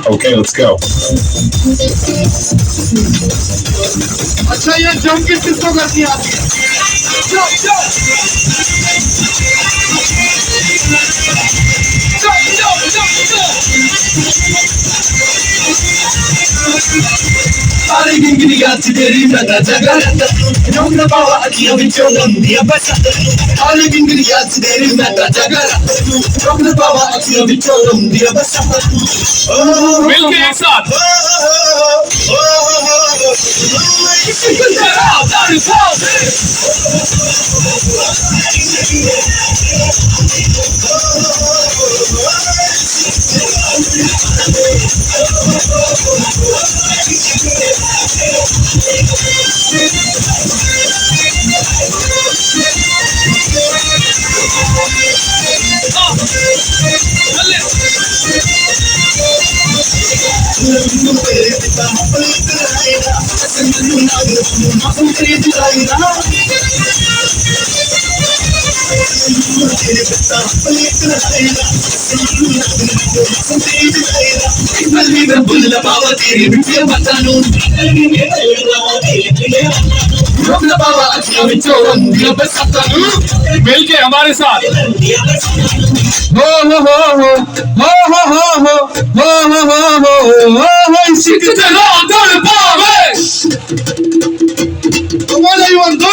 Okay, let's go. अच्छा ये jump किसको करनी आती है? Jump, jump, jump, jump, jump. Alle ingriati derivata jagarata non la pava achia vichola mia basata alle ingriati derivata jagarata non la pava achia vichola mia basata मिलके एक साथ bulla pava teri bitya batanu Rokna pava achia vichola mia basata मिलके हमारे साथ ho ho ho ho ho ho ho ho ho ho ho ho ho ho ho ho